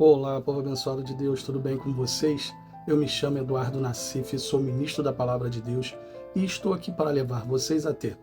Olá, povo abençoado de Deus, tudo bem com vocês? Eu me chamo Eduardo Nassif, sou ministro da Palavra de Deus e estou aqui para levar vocês a ter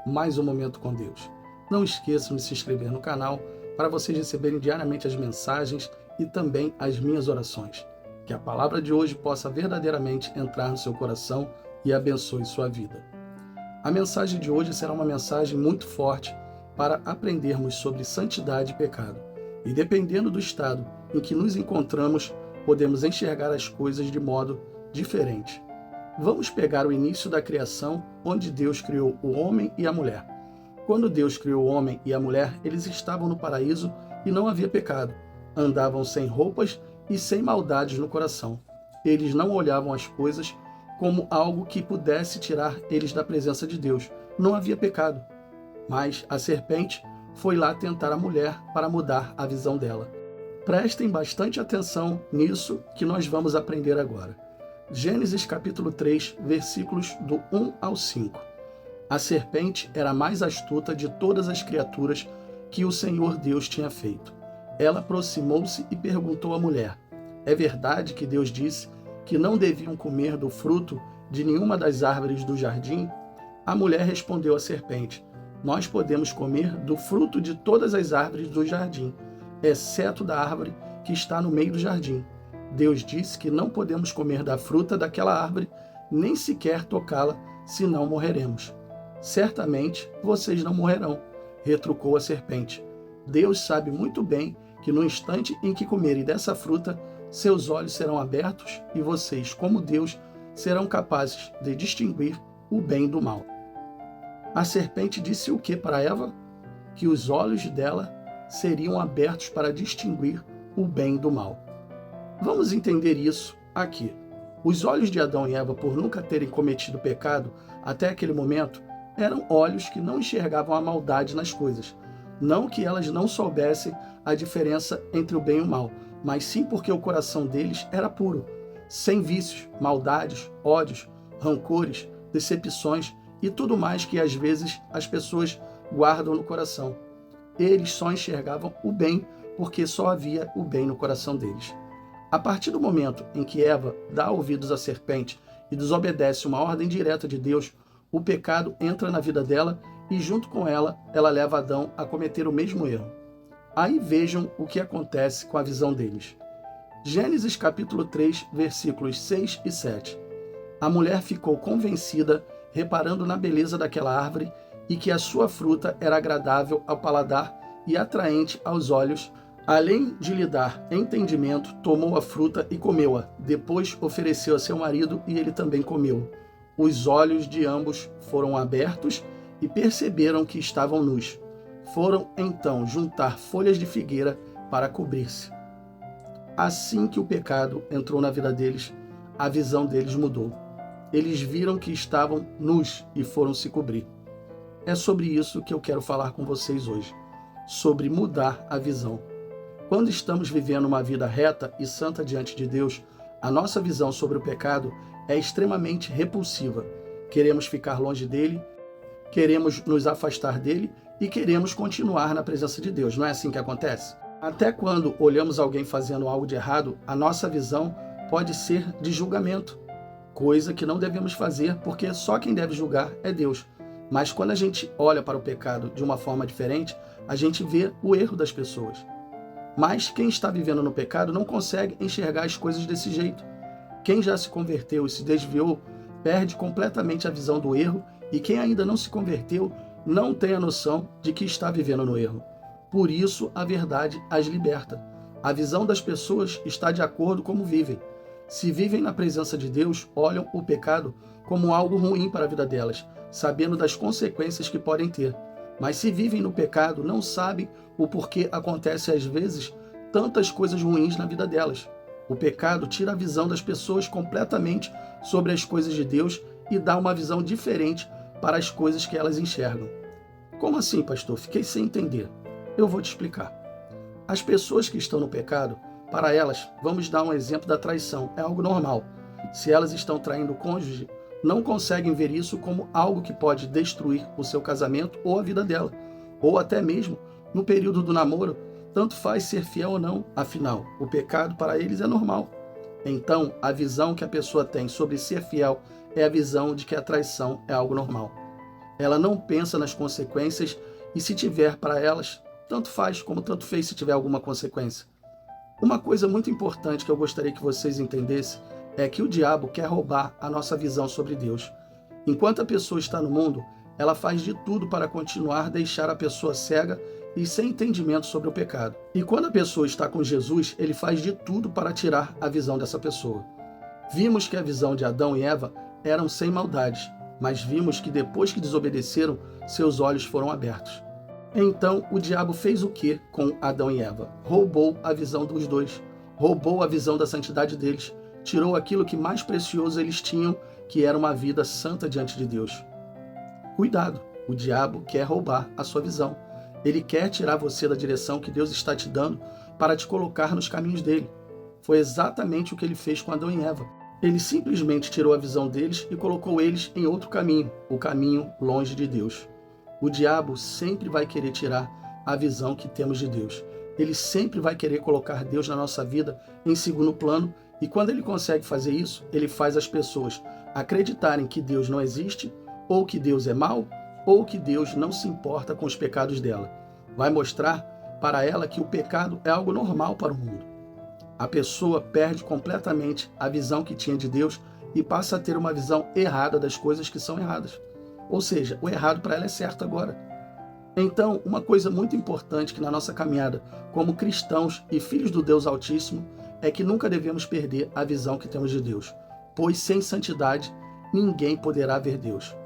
mais um momento com Deus. Não esqueçam de se inscrever no canal para vocês receberem diariamente as mensagens e também as minhas orações. Que a palavra de hoje possa verdadeiramente entrar no seu coração e abençoe sua vida. A mensagem de hoje será uma mensagem muito forte para aprendermos sobre santidade e pecado. E dependendo do estado em que nos encontramos, podemos enxergar as coisas de modo diferente. Vamos pegar o início da criação, onde Deus criou o homem e a mulher. Quando Deus criou o homem e a mulher, eles estavam no paraíso e não havia pecado. Andavam sem roupas e sem maldades no coração. Eles não olhavam as coisas como algo que pudesse tirar eles da presença de Deus. Não havia pecado. Mas a serpente foi lá tentar a mulher para mudar a visão dela. Prestem bastante atenção nisso que nós vamos aprender agora. Gênesis capítulo 3, versículos do 1 ao 5. A serpente era a mais astuta de todas as criaturas que o Senhor Deus tinha feito. Ela aproximou-se e perguntou à mulher: é verdade que Deus disse que não deviam comer do fruto de nenhuma das árvores do jardim? A mulher respondeu à serpente: nós podemos comer do fruto de todas as árvores do jardim, exceto da árvore que está no meio do jardim. Deus disse que não podemos comer da fruta daquela árvore, nem sequer tocá-la, senão morreremos. Certamente vocês não morrerão, retrucou a serpente. Deus sabe muito bem que no instante em que comerem dessa fruta, seus olhos serão abertos e vocês, como Deus, serão capazes de distinguir o bem do mal. A serpente disse o que para Eva? Que os olhos dela seriam abertos para distinguir o bem do mal. Vamos entender isso aqui. Os olhos de Adão e Eva, por nunca terem cometido pecado até aquele momento, eram olhos que não enxergavam a maldade nas coisas. Não que elas não soubessem a diferença entre o bem e o mal, mas sim porque o coração deles era puro, sem vícios, maldades, ódios, rancores, decepções e tudo mais que às vezes as pessoas guardam no coração. Eles só enxergavam o bem porque só havia o bem no coração deles. A partir do momento em que Eva dá ouvidos à serpente e desobedece uma ordem direta de Deus, o pecado entra na vida dela e junto com ela, ela leva Adão a cometer o mesmo erro. Aí vejam o que acontece com a visão deles. Gênesis capítulo 3, versículos 6 e 7. A mulher ficou convencida, reparando na beleza daquela árvore e que a sua fruta era agradável ao paladar e atraente aos olhos. Além de lhe dar entendimento, tomou a fruta e comeu-a. Depois ofereceu a seu marido e ele também comeu. Os olhos de ambos foram abertos e perceberam que estavam nus. Foram então juntar folhas de figueira para cobrir-se. Assim que o pecado entrou na vida deles, a visão deles mudou. Eles viram que estavam nus e foram se cobrir. É sobre isso que eu quero falar com vocês hoje, sobre mudar a visão. Quando estamos vivendo uma vida reta e santa diante de Deus, a nossa visão sobre o pecado é extremamente repulsiva. Queremos ficar longe dele, queremos nos afastar dele e queremos continuar na presença de Deus. Não é assim que acontece? Até quando olhamos alguém fazendo algo de errado, a nossa visão pode ser de julgamento, coisa que não devemos fazer porque só quem deve julgar é Deus. Mas quando a gente olha para o pecado de uma forma diferente, a gente vê o erro das pessoas. Mas quem está vivendo no pecado não consegue enxergar as coisas desse jeito. Quem já se converteu e se desviou, perde completamente a visão do erro, e quem ainda não se converteu não tem a noção de que está vivendo no erro. Por isso, a verdade as liberta. A visão das pessoas está de acordo com como vivem. Se vivem na presença de Deus, olham o pecado como algo ruim para a vida delas, sabendo das consequências que podem ter. Mas se vivem no pecado, não sabem o porquê acontece às vezes tantas coisas ruins na vida delas. O pecado tira a visão das pessoas completamente sobre as coisas de Deus e dá uma visão diferente para as coisas que elas enxergam. Como assim, pastor? Fiquei sem entender. Eu vou te explicar. As pessoas que estão no pecado, para elas, vamos dar um exemplo da traição. É algo normal. Se elas estão traindo o cônjuge, não conseguem ver isso como algo que pode destruir o seu casamento ou a vida dela. Ou até mesmo, no período do namoro, tanto faz ser fiel ou não, afinal, o pecado para eles é normal. Então, a visão que a pessoa tem sobre ser fiel é a visão de que a traição é algo normal. Ela não pensa nas consequências e se tiver para elas, tanto faz como tanto fez se tiver alguma consequência. Uma coisa muito importante que eu gostaria que vocês entendessem é que o diabo quer roubar a nossa visão sobre Deus. Enquanto a pessoa está no mundo, ela faz de tudo para continuar a deixar a pessoa cega e sem entendimento sobre o pecado. E quando a pessoa está com Jesus, ele faz de tudo para tirar a visão dessa pessoa. Vimos que a visão de Adão e Eva eram sem maldades, mas vimos que depois que desobedeceram, seus olhos foram abertos. Então o diabo fez o que com Adão e Eva? Roubou a visão dos dois, roubou a visão da santidade deles, tirou aquilo que mais precioso eles tinham, que era uma vida santa diante de Deus. Cuidado, o diabo quer roubar a sua visão. Ele quer tirar você da direção que Deus está te dando para te colocar nos caminhos dele. Foi exatamente o que ele fez com Adão e Eva. Ele simplesmente tirou a visão deles e colocou eles em outro caminho, o caminho longe de Deus. O diabo sempre vai querer tirar a visão que temos de Deus. Ele sempre vai querer colocar Deus na nossa vida em segundo plano, e quando ele consegue fazer isso, ele faz as pessoas acreditarem que Deus não existe, ou que Deus é mau, ou que Deus não se importa com os pecados dela. Vai mostrar para ela que o pecado é algo normal para o mundo. A pessoa perde completamente a visão que tinha de Deus e passa a ter uma visão errada das coisas que são erradas. Ou seja, o errado para ela é certo agora. Então, uma coisa muito importante que na nossa caminhada como cristãos e filhos do Deus Altíssimo é que nunca devemos perder a visão que temos de Deus, pois sem santidade ninguém poderá ver Deus.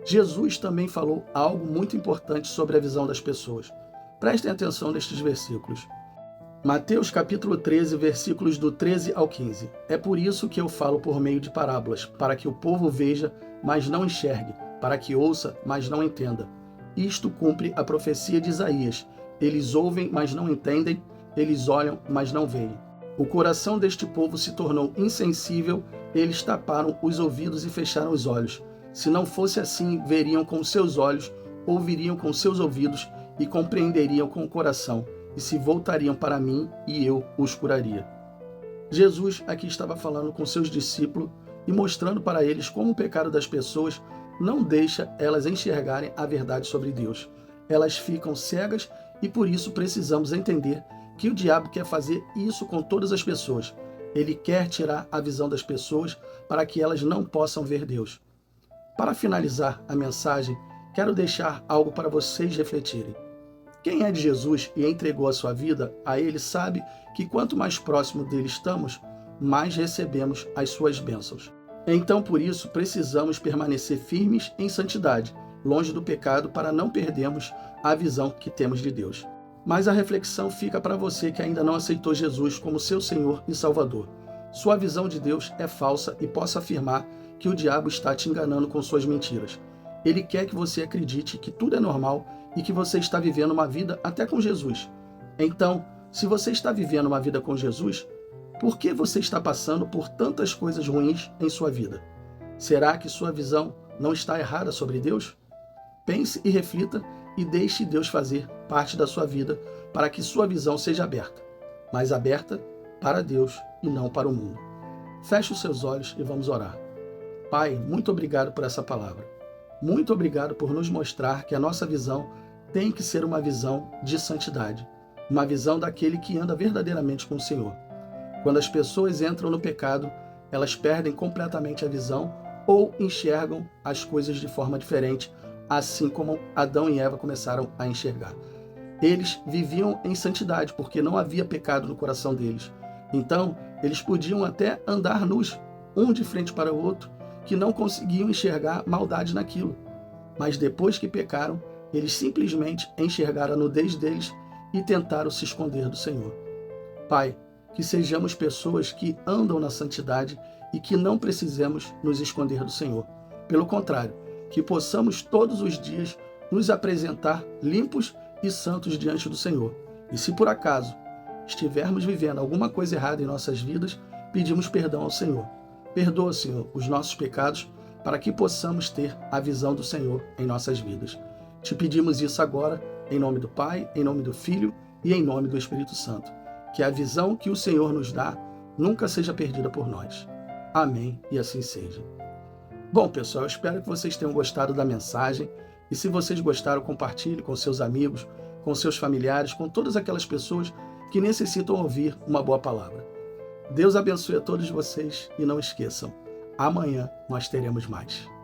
Jesus também falou algo muito importante sobre a visão das pessoas. Prestem atenção nestes versículos. Mateus capítulo 13, versículos do 13 ao 15. É por isso que eu falo por meio de parábolas, para que o povo veja, mas não enxergue, para que ouça, mas não entenda. Isto cumpre a profecia de Isaías. Eles ouvem, mas não entendem, eles olham, mas não veem. O coração deste povo se tornou insensível, eles taparam os ouvidos e fecharam os olhos. Se não fosse assim, veriam com seus olhos, ouviriam com seus ouvidos e compreenderiam com o coração, e se voltariam para mim e eu os curaria. Jesus aqui estava falando com seus discípulos e mostrando para eles como o pecado das pessoas não deixa elas enxergarem a verdade sobre Deus. Elas ficam cegas e por isso precisamos entender que o diabo quer fazer isso com todas as pessoas. Ele quer tirar a visão das pessoas para que elas não possam ver Deus. Para finalizar a mensagem, quero deixar algo para vocês refletirem. Quem é de Jesus e entregou a sua vida a Ele sabe que quanto mais próximo dele estamos, mais recebemos as suas bênçãos. Então, por isso, precisamos permanecer firmes em santidade, longe do pecado, para não perdermos a visão que temos de Deus. Mas a reflexão fica para você que ainda não aceitou Jesus como seu Senhor e Salvador. Sua visão de Deus é falsa e posso afirmar que o diabo está te enganando com suas mentiras. Ele quer que você acredite que tudo é normal e que você está vivendo uma vida até com Jesus. Então, se você está vivendo uma vida com Jesus, por que você está passando por tantas coisas ruins em sua vida? Será que sua visão não está errada sobre Deus? Pense e reflita e deixe Deus fazer parte da sua vida para que sua visão seja aberta, mas aberta para Deus e não para o mundo. Feche os seus olhos e vamos orar. Pai, muito obrigado por essa palavra. Muito obrigado por nos mostrar que a nossa visão tem que ser uma visão de santidade, uma visão daquele que anda verdadeiramente com o Senhor. Quando as pessoas entram no pecado, elas perdem completamente a visão ou enxergam as coisas de forma diferente, assim como Adão e Eva começaram a enxergar. Eles viviam em santidade porque não havia pecado no coração deles. Então, eles podiam até andar nus, um de frente para o outro, que não conseguiam enxergar maldade naquilo. Mas depois que pecaram, eles simplesmente enxergaram a nudez deles e tentaram se esconder do Senhor. Pai, que sejamos pessoas que andam na santidade e que não precisemos nos esconder do Senhor. Pelo contrário, que possamos todos os dias nos apresentar limpos e santos diante do Senhor. E se por acaso estivermos vivendo alguma coisa errada em nossas vidas, pedimos perdão ao Senhor. Perdoa, Senhor, os nossos pecados para que possamos ter a visão do Senhor em nossas vidas. Te pedimos isso agora, em nome do Pai, em nome do Filho e em nome do Espírito Santo. Que a visão que o Senhor nos dá nunca seja perdida por nós. Amém, e assim seja. Bom, pessoal, eu espero que vocês tenham gostado da mensagem. E se vocês gostaram, compartilhe com seus amigos, com seus familiares, com todas aquelas pessoas que necessitam ouvir uma boa palavra. Deus abençoe a todos vocês e não esqueçam, amanhã nós teremos mais.